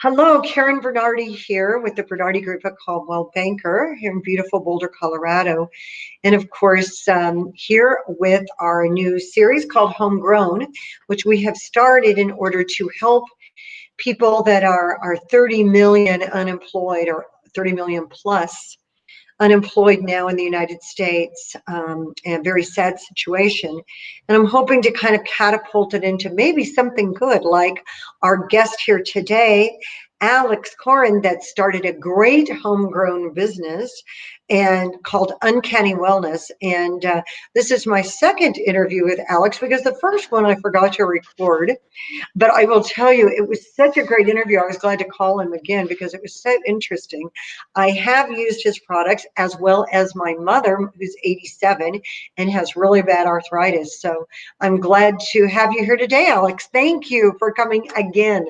Hello, Karen Bernardi here with the Bernardi Group at Coldwell Banker here in beautiful Boulder, Colorado. And of course, here with our new series called Homegrown, which we have started in order to help people that are 30 million unemployed or 30 million plus unemployed now in the United States, and a very sad situation. And I'm hoping to kind of catapult it into maybe something good, like our guest here today, Alex Corren, that started a great homegrown business and called UnCanny Wellness. And this is my second interview with Alex because the first one I forgot to record. But I will tell you, it was such a great interview. I was glad to call him again because it was so interesting. I have used his products as well as my mother, who's 87 and has really bad arthritis. So I'm glad to have you here today, Alex. Thank you for coming again.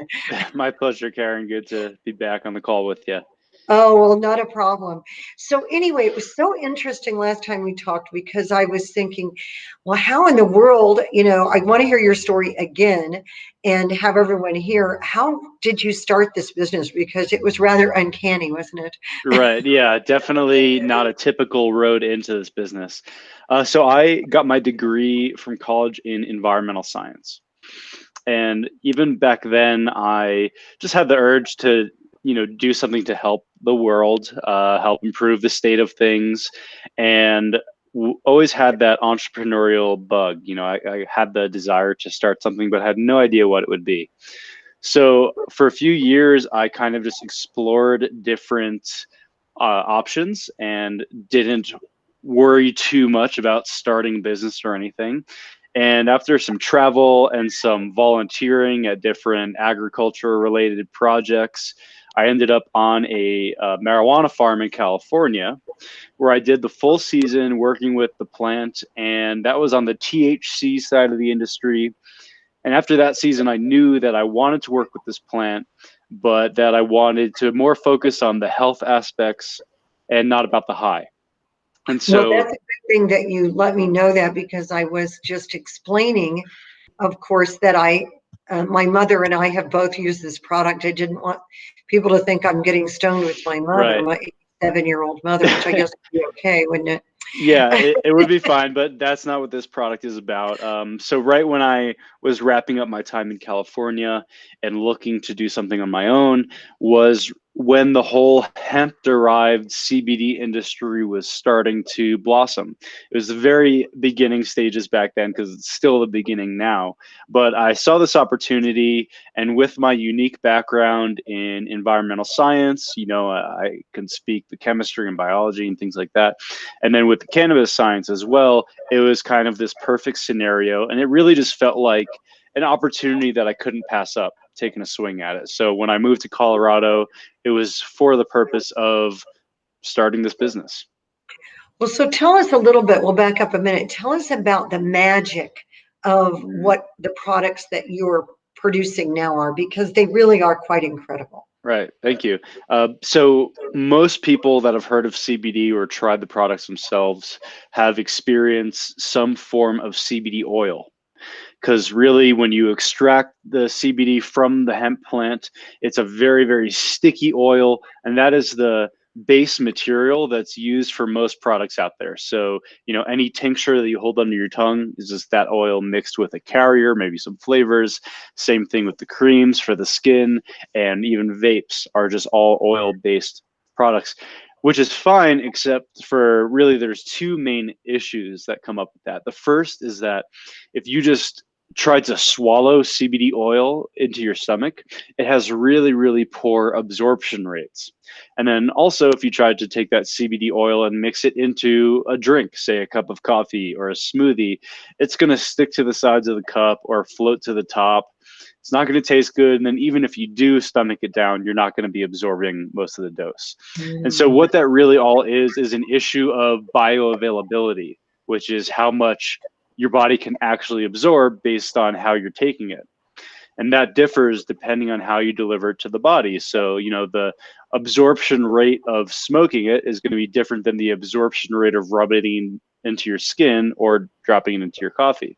My pleasure, Karen. Good to be back on the call with you. Oh, well, not a problem. So anyway, it was so interesting last time we talked because I was thinking, well, how in the world, I want to hear your story again and have everyone hear, how did you start this business? Because it was rather uncanny, wasn't it? Right. Yeah, definitely not a typical road into this business. So I got my degree from college in environmental science. And even back then, I just had the urge to, do something to help the world, help improve the state of things, and always had that entrepreneurial bug. I had the desire to start something, but had no idea what it would be. So for a few years, I kind of just explored different options and didn't worry too much about starting a business or anything. And after some travel and some volunteering at different agriculture related projects, I ended up on a marijuana farm in California where I did the full season working with the plant. And that was on the THC side of the industry. And after that season, I knew that I wanted to work with this plant, but that I wanted to more focus on the health aspects and not about the high. And Well, so, that's a good thing that you let me know that because I was just explaining, of course, that my mother and I have both used this product. I didn't want people to think I'm getting stoned with my mother, right. my 87-year-old mother, which I guess would be okay, wouldn't it? Yeah, it would be fine, but that's not what this product is about. So right when I was wrapping up my time in California and looking to do something on my own was when the whole hemp-derived CBD industry was starting to blossom. It was the very beginning stages back then because it's still the beginning now. But I saw this opportunity, and with my unique background in environmental science, I can speak the chemistry and biology and things like that. And then with the cannabis science as well, it was kind of this perfect scenario. And it really just felt like an opportunity that I couldn't pass up taking a swing at it. So when I moved to Colorado, it was for the purpose of starting this business. Well, so tell us a little bit, we'll back up a minute. Tell us about the magic of what the products that you're producing now are, because they really are quite incredible. Right. Thank you. So most people that have heard of CBD or tried the products themselves have experienced some form of CBD oil. Because really, when you extract the CBD from the hemp plant, it's a very, very sticky oil, and that is the base material that's used for most products out there. So, any tincture that you hold under your tongue is just that oil mixed with a carrier, maybe some flavors. Same thing with the creams for the skin, and even vapes are just all oil-based products, which is fine, except for really there's two main issues that come up with that. The first is that if you just try to swallow CBD oil into your stomach, it has really, really poor absorption rates. And then also, if you tried to take that CBD oil and mix it into a drink, say a cup of coffee or a smoothie, it's going to stick to the sides of the cup or float to the top. It's not going to taste good. And then even if you do stomach it down, you're not going to be absorbing most of the dose. And so Mm. what that really all is an issue of bioavailability, which is how much your body can actually absorb based on how you're taking it. And that differs depending on how you deliver it to the body. So, the absorption rate of smoking it is going to be different than the absorption rate of rubbing it into your skin or dropping it into your coffee.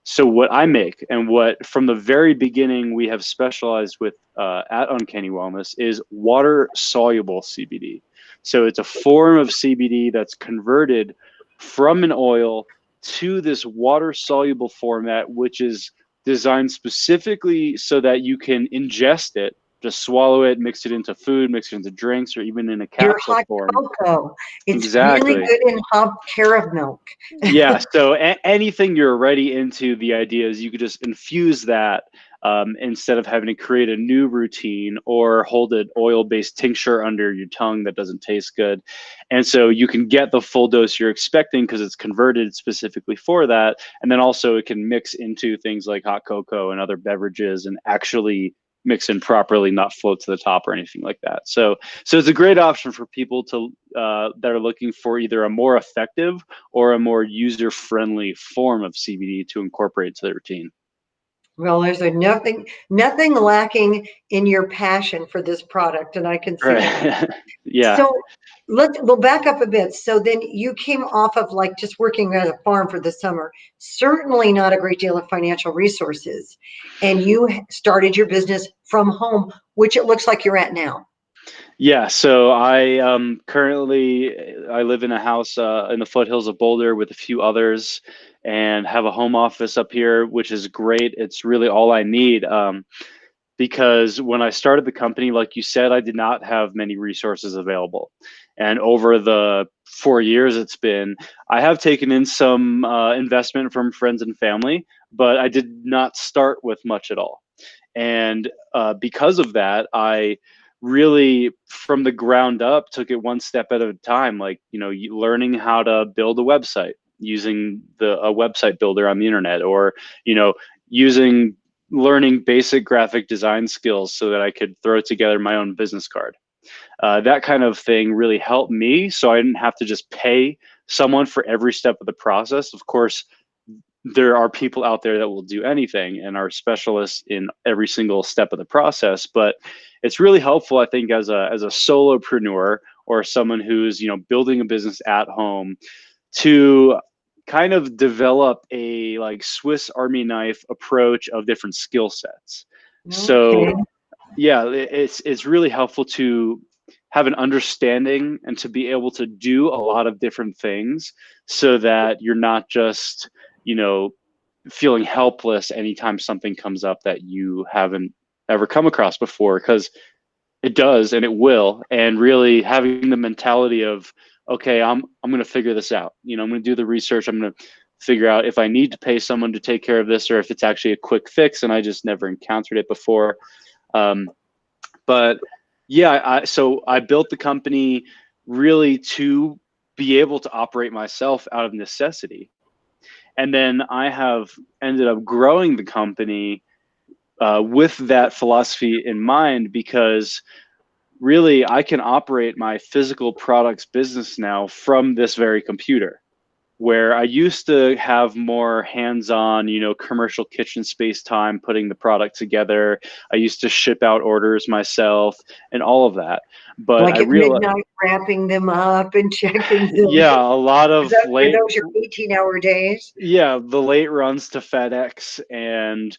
So what I make, and what from the very beginning we have specialized with at UnCanny Wellness, is water-soluble CBD. So it's a form of CBD that's converted from an oil to this water-soluble format, which is designed specifically so that you can ingest it, just swallow it, mix it into food, mix it into drinks, or even in a Your capsule hot form. cocoa. It's really Exactly. good in hot caramel milk. Yeah. So anything you're already into, the idea is you could just infuse that instead of having to create a new routine or hold an oil-based tincture under your tongue that doesn't taste good. And so you can get the full dose you're expecting because it's converted specifically for that. And then also it can mix into things like hot cocoa and other beverages and actually mix in properly, not float to the top or anything like that. So it's a great option for people to that are looking for either a more effective or a more user-friendly form of CBD to incorporate to their routine. Well, there's nothing lacking in your passion for this product, and I can see that. Right. Yeah. So we'll back up a bit. So then you came off of like just working at a farm for the summer, certainly not a great deal of financial resources, and you started your business from home, which it looks like you're at now. Yeah, so I currently I live in a house in the foothills of Boulder with a few others, and have a home office up here, which is great. It's really all I need. Because when I started the company, like you said, I did not have many resources available. And over the 4 years it's been, I have taken in some investment from friends and family, but I did not start with much at all. And because of that, I really, from the ground up, took it one step at a time. Like, learning how to build a website using a website builder on the internet, or using learning basic graphic design skills so that I could throw together my own business card. That kind of thing really helped me, so I didn't have to just pay someone for every step of the process. Of course, there are people out there that will do anything and are specialists in every single step of the process, but it's really helpful, I think, as a solopreneur or someone who's building a business at home, to kind of develop a like Swiss Army knife approach of different skill sets. So Okay. yeah, it's really helpful to have an understanding and to be able to do a lot of different things so that you're not just, feeling helpless anytime something comes up that you haven't ever come across before, because it does and it will. And really having the mentality of, okay, I'm going to figure this out. I'm going to do the research. I'm going to figure out if I need to pay someone to take care of this, or if it's actually a quick fix and I just never encountered it before. But yeah, so I built the company really to be able to operate myself out of necessity. And then I have ended up growing the company with that philosophy in mind, because really I can operate my physical products business now from this very computer, where I used to have more hands-on, commercial kitchen space time putting the product together. I used to ship out orders myself and all of that. But Like I at realized, midnight, wrapping them up and checking them. yeah, a lot of Are late, those your 18-hour days? yeah, the late runs to FedEx, and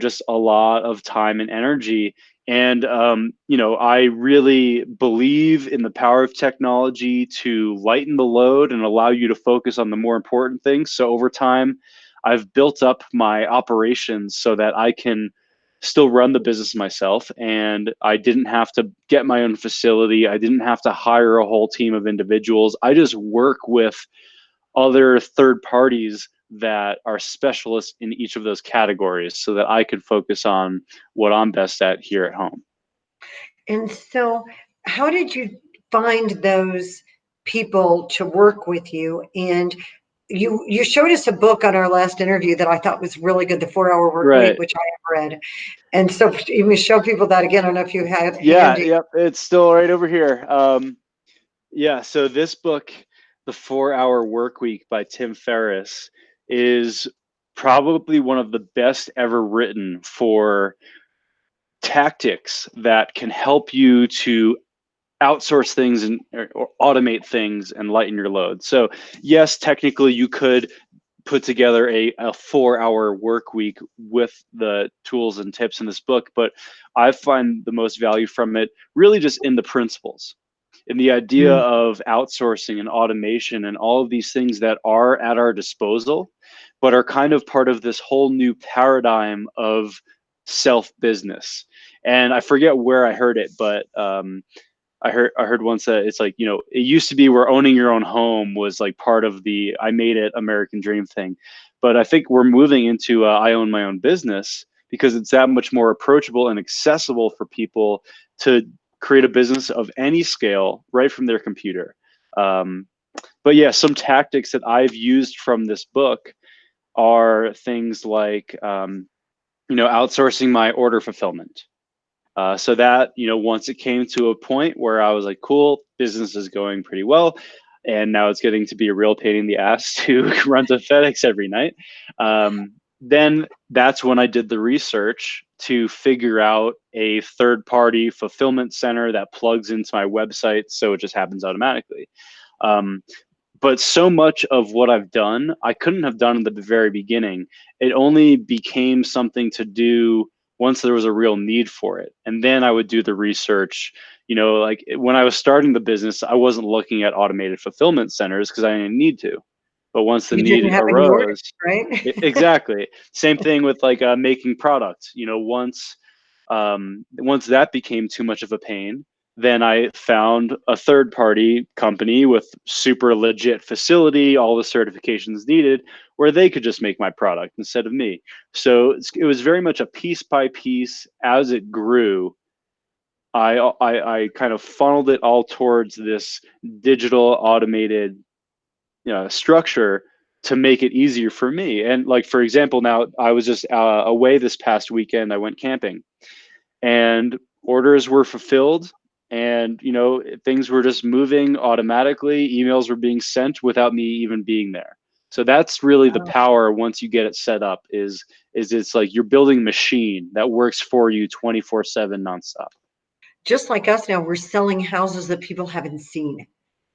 just a lot of time and energy. And I really believe in the power of technology to lighten the load and allow you to focus on the more important things. So over time, I've built up my operations so that I can still run the business myself, and I didn't have to get my own facility. I didn't have to hire a whole team of individuals. I just work with other third parties that are specialists in each of those categories so that I could focus on what I'm best at here at home. And so, how did you find those people to work with you? And you showed us a book on our last interview that I thought was really good, The 4 Hour Work Week, Right. which I have read. And so, even show people that again. I don't know if you had it Yeah. handy. Yep. It's still right over here. Yeah. So this book, The 4 Hour Work Week by Tim Ferriss, is probably one of the best ever written for tactics that can help you to outsource things or automate things and lighten your load. So yes, technically you could put together a 4-hour work week with the tools and tips in this book, but I find the most value from it really just in the principles, in the idea Mm. of outsourcing and automation and all of these things that are at our disposal, but are kind of part of this whole new paradigm of self-business. And I forget where I heard it, but I heard once that it's like, it used to be where owning your own home was like part of the I made it American dream thing. But I think we're moving into I own my own business, because it's that much more approachable and accessible for people to create a business of any scale right from their computer. But yeah, some tactics that I've used from this book are things like, outsourcing my order fulfillment. So that, once it came to a point where I was like, cool, business is going pretty well, and now it's getting to be a real pain in the ass to run to FedEx every night. Then that's when I did the research to figure out a third-party fulfillment center that plugs into my website, so it just happens automatically. But so much of what I've done, I couldn't have done at the very beginning. It only became something to do once there was a real need for it. And then I would do the research. Like when I was starting the business, I wasn't looking at automated fulfillment centers because I didn't need to. But once the You didn't need have any orders, arose, right? exactly. Same thing with like making products. Once that became too much of a pain, then I found a third party company with super legit facility, all the certifications needed, where they could just make my product instead of me. So it was very much a piece by piece. As it grew, I kind of funneled it all towards this digital automated structure to make it easier for me. And like, for example, now I was just away this past weekend. I went camping, and orders were fulfilled, and things were just moving automatically. Emails were being sent without me even being there. So that's really the Wow. power once you get it set up, is it's like you're building a machine that works for you 24/7 nonstop. Just like us now, we're selling houses that people haven't seen,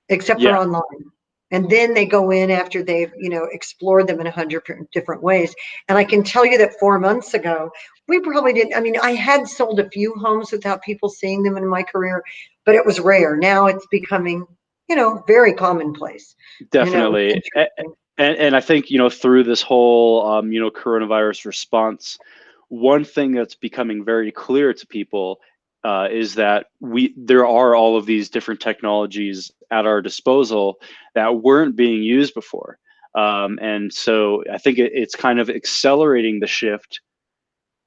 except for Yeah, online. And then they go in after they've, explored them in 100 different ways. And I can tell you that 4 months ago, we probably didn't. I mean, I had sold a few homes without people seeing them in my career, but it was rare. Now it's becoming, very commonplace. It's definitely. interesting. And I think, through this whole, coronavirus response, one thing that's becoming very clear to people is that there are all of these different technologies at our disposal that weren't being used before. And so I think it's kind of accelerating the shift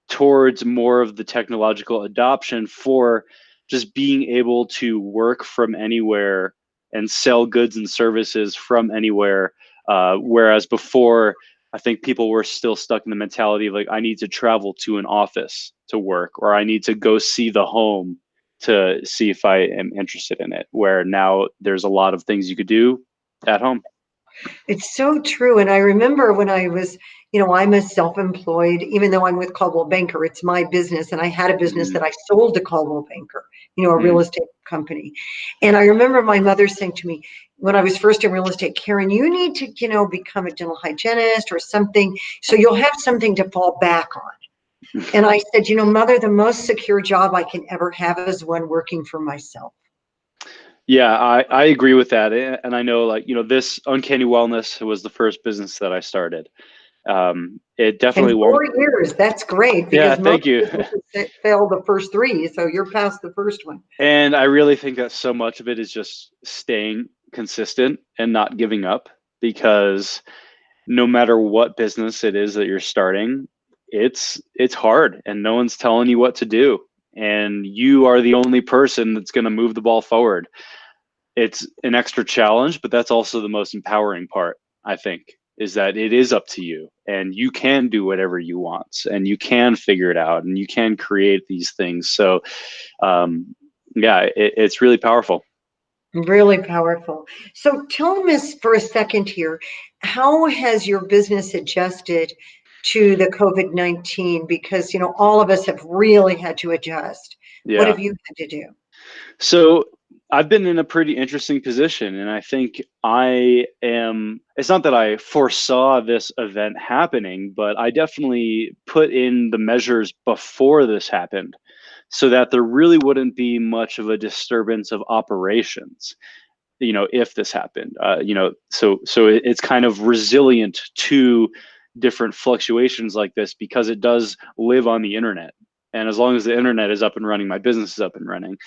towards more of the technological adoption for just being able to work from anywhere and sell goods and services from anywhere. Whereas before, I think people were still stuck in the mentality of like, I need to travel to an office to work, or I need to go see the home to see if I am interested in it. Where now there's a lot of things you could do at home. It's so true. And I remember when I was, I'm a self-employed, even though I'm with Coldwell Banker, it's my business. And I had a business Mm-hmm. that I sold to Coldwell Banker, a real Mm-hmm. estate company. And I remember my mother saying to me when I was first in real estate, Karen, you need to, become a dental hygienist or something, so you'll have something to fall back on. And I said, Mother, the most secure job I can ever have is one working for myself. Yeah, I agree with that. And I know, like, this UnCanny Wellness was the first business that I started. It And definitely won't. 4 years, that's great, Yeah, because most thank you. businesses fail the first three, so you're past the first one. And I really think that so much of it is just staying consistent and not giving up, because no matter what business it is that you're starting, it's hard and no one's telling you what to do. And you are the only person that's going to move the ball forward. It's an extra challenge, but that's also the most empowering part, I think, is that it is up to you and you can do whatever you want and you can figure it out and you can create these things. So, yeah, it's really powerful. Really powerful. So tell us for a second here, how has your business adjusted to the COVID-19? Because, all of us have really had to adjust. What Yeah. have you had to do? So I've been in a pretty interesting position, and I think it's not that I foresaw this event happening, but I definitely put in the measures before this happened so that there really wouldn't be much of a disturbance of operations, if this happened. It's kind of resilient to different fluctuations like this because it does live on the internet. And as long as the internet is up and running, my business is up and running.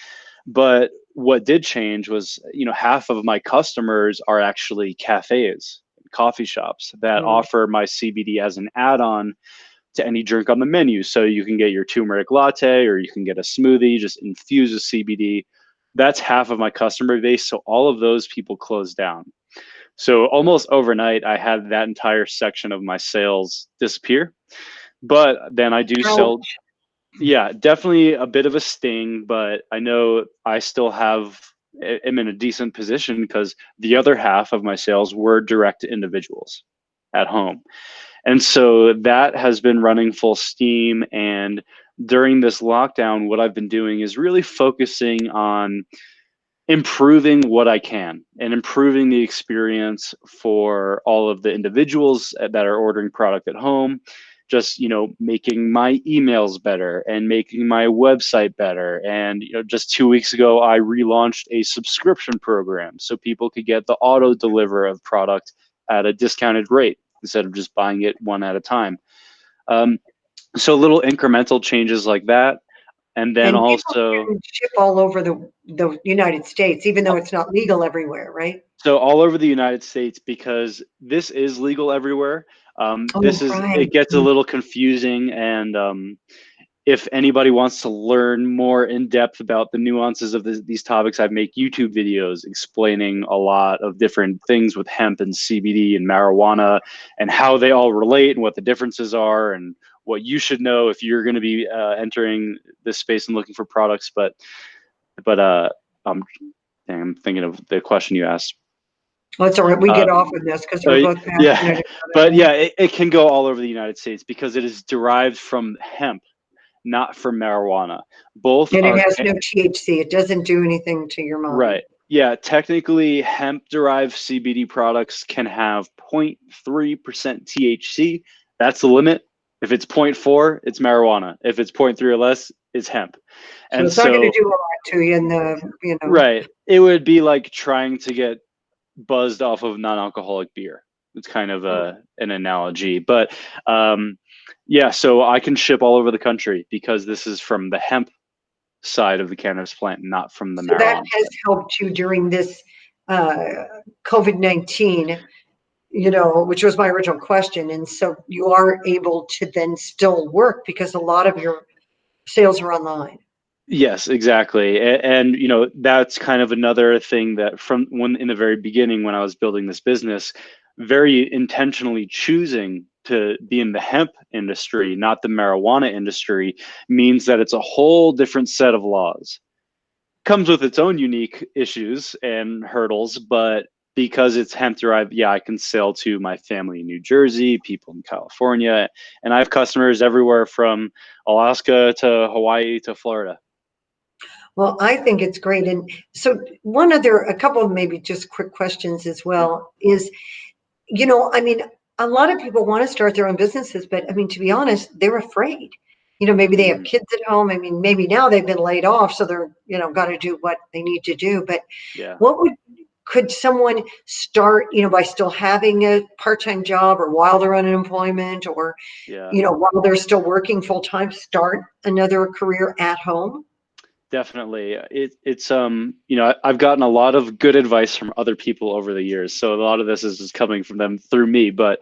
But what did change was, half of my customers are actually cafes, coffee shops that Mm. offer my CBD as an add-on to any drink on the menu. So you can get your turmeric latte or you can get a smoothie, just infuse with CBD. That's half of my customer base. So all of those people closed down. So almost overnight, I had that entire section of my sales disappear. But then I do sell. Ouch. Yeah, definitely a bit of a sting, but I know I still am in a decent position because the other half of my sales were direct to individuals at home. And so that has been running full steam. And during this lockdown, what I've been doing is really focusing on improving what I can and improving the experience for all of the individuals that are ordering product at home. Just, making my emails better and making my website better. And, just 2 weeks ago, I relaunched a subscription program so people could get the auto deliver of product at a discounted rate instead of just buying it one at a time. So little incremental changes like that. And then And people also, can ship all over the United States, even though it's not legal everywhere, right? so all over the United States, because this is legal everywhere. Oh, right. It gets a little confusing, and if anybody wants to learn more in depth about the nuances of these topics, I make YouTube videos explaining a lot of different things with hemp and CBD and marijuana and how they all relate and what the differences are and what you should know if you're going to be entering this space and looking for products. But I'm thinking of the question you asked. Well, it's all right. We Uh, get off with this because we're uh, both yeah, passionate but about yeah, it. it can go all over the United States because it is derived from hemp, not from marijuana. Both And it are has no THC. It doesn't do anything to your mind. right. Yeah, technically, hemp derived CBD products can have 0.3% THC. That's the limit. If it's zero point 0.4, it's marijuana. If it's 0.3 or less, it's hemp. So And it's not going to so, do a lot to you in the. right, it would be like trying to get buzzed off of non-alcoholic beer. It's kind of an analogy, but yeah. So I can ship all over the country because this is from the hemp side of the cannabis plant, not from the So that marijuana has side. helped you during this COVID-19, which was my original question. And so you are able to then still work because a lot of your sales are online. Yes, exactly. And that's kind of another thing that from when in the very beginning when I was building this business, very intentionally choosing to be in the hemp industry, not the marijuana industry, means that it's a whole different set of laws. Comes with its own unique issues and hurdles, but because it's hemp derived, yeah, I can sell to my family in New Jersey, people in California, and I have customers everywhere from Alaska to Hawaii to Florida. Well, I think it's great. And so a couple of maybe just quick questions as Yeah. well is, I mean, a lot of people want to start their own businesses, but I mean, to be honest, they're afraid. Maybe they have Mhm. kids at home. I mean, maybe now they've been laid off, so they're, got to do what they need to do. But Yeah. could someone start, by still having a part-time job or while they're on unemployment or, Yeah. while they're still working full-time, start another career at home? Definitely. I've gotten a lot of good advice from other people over the years. So a lot of this is just coming from them through me, but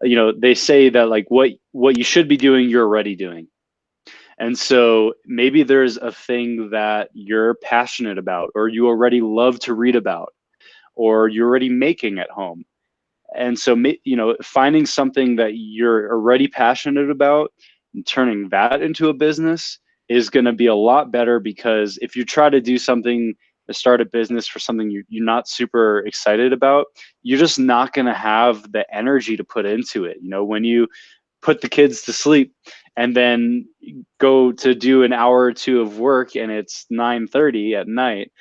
they say that like what you should be doing, you're already doing. And so maybe there's a thing that you're passionate about or you already love to read about or you're already making at home. And so finding something that you're already passionate about and turning that into a business is going to be a lot better, because if you try to do something to start a business for something you're not super excited about, you're just not going to have the energy to put into it. When you put the kids to sleep and then go to do an hour or two of work and it's 9:30 at night,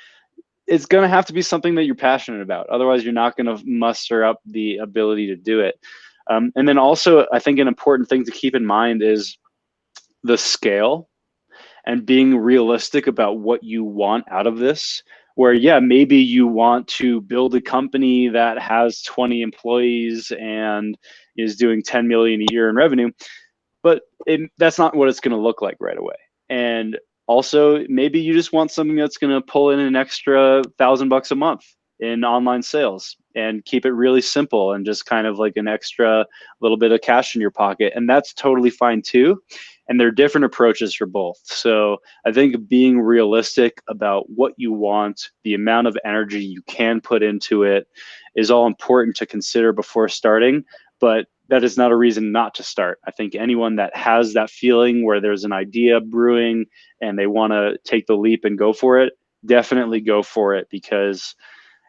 it's going to have to be something that you're passionate about. Otherwise, you're not going to muster up the ability to do it. And then also, I think an important thing to keep in mind is the scale and being realistic about what you want out of this. Where, yeah, maybe you want to build a company that has 20 employees and is doing 10 million a year in revenue, but that's not what it's going to look like right away. And also, maybe you just want something that's going to pull in an extra $1,000 a month in online sales and keep it really simple and just kind of like an extra little bit of cash in your pocket. And that's totally fine too. And there are different approaches for both. So I think being realistic about what you want, the amount of energy you can put into it is all important to consider before starting. But that is not a reason not to start. I think anyone that has that feeling where there's an idea brewing and they want to take the leap and go for it, definitely go for it, because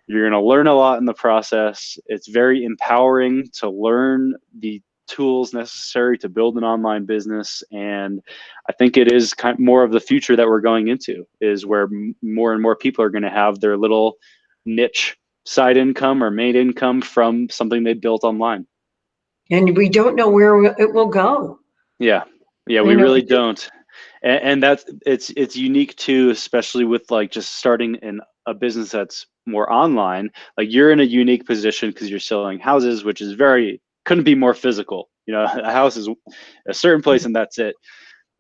you're going to learn a lot in the process. It's very empowering to learn the tools necessary to build an online business. And I think it is kind of more of the future that we're going into, is where more and more people are going to have their little niche side income or main income from something they built online. And we don't know where it will go. Yeah, we really don't. And that's it's unique too, especially with like just starting in a business that's more online. Like, you're in a unique position because you're selling houses, which is couldn't be more physical. You know, a house is a certain place and that's it.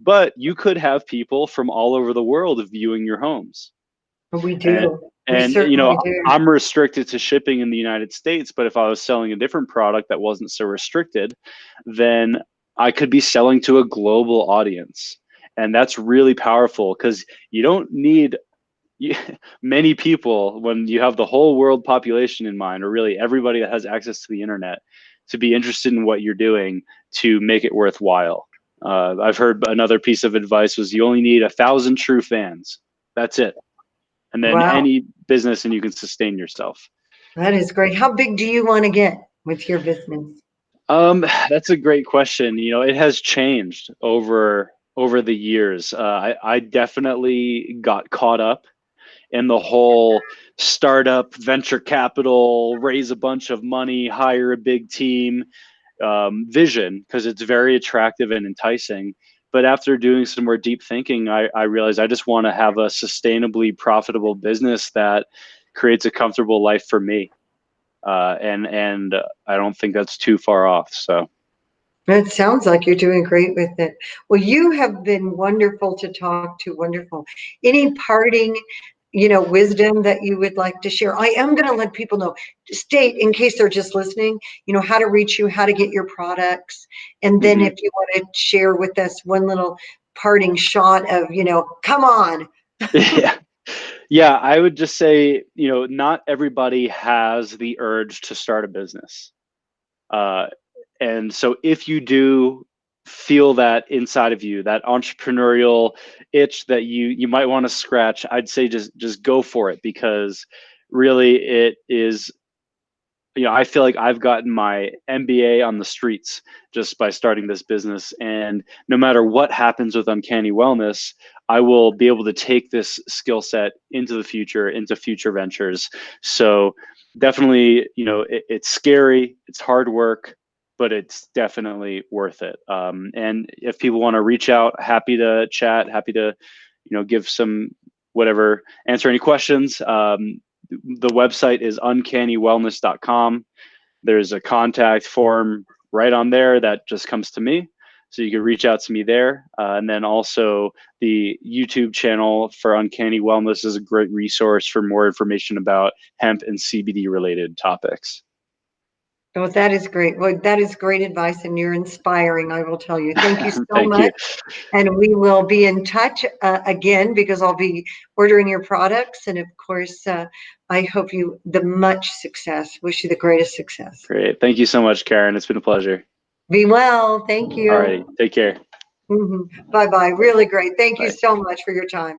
But you could have people from all over the world viewing your homes. We do. And we you know, do. I'm restricted to shipping in the United States, but if I was selling a different product that wasn't so restricted, then I could be selling to a global audience. And that's really powerful, because you don't need many people when you have the whole world population in mind, or really everybody that has access to the internet, to be interested in what you're doing to make it worthwhile. I've heard another piece of advice was you only need 1,000 true fans. That's it. And then any business, and you can sustain yourself. That is great. How big do you want to get with your business? That's a great question. You know, it has changed over the years. I definitely got caught up in the whole startup, venture capital, raise a bunch of money, hire a big team vision, because it's very attractive and enticing. But after doing some more deep thinking, I realized I just want to have a sustainably profitable business that creates a comfortable life for me. And I don't think that's too far off. So it sounds like you're doing great with it. Well, you have been wonderful to talk to. Wonderful. Any parting, wisdom that you would like to share? I am going to let people know, state, in case they're just listening, how to reach you, how to get your products. And then if you want to share with us one little parting shot of, come on. Yeah, I would just say, not everybody has the urge to start a business. And so if you do feel that inside of you, that entrepreneurial itch that you might want to scratch, I'd say just go for it, because really it is, I feel like I've gotten my MBA on the streets just by starting this business. And no matter what happens with UnCanny Wellness, I will be able to take this skill set into the future, into future ventures. So definitely, it's scary, it's hard work, but it's definitely worth it. And if people want to reach out, happy to chat, happy to, give some whatever, answer any questions. The website is uncannywellness.com. There's a contact form right on there that just comes to me. So you can reach out to me there. And then also the YouTube channel for UnCanny Wellness is a great resource for more information about hemp and CBD related topics. Oh, that is great. Well, that is great advice, and you're inspiring, I will tell you. Thank you so Thank much. you. And we will be in touch again, because I'll be ordering your products. And of course, I hope you the much success. Wish you the greatest success. Great. Thank you so much, Karen. It's been a pleasure. Be well. Thank you. All right. Take care. Bye-bye. Really great. Thank you Bye. so much for your time.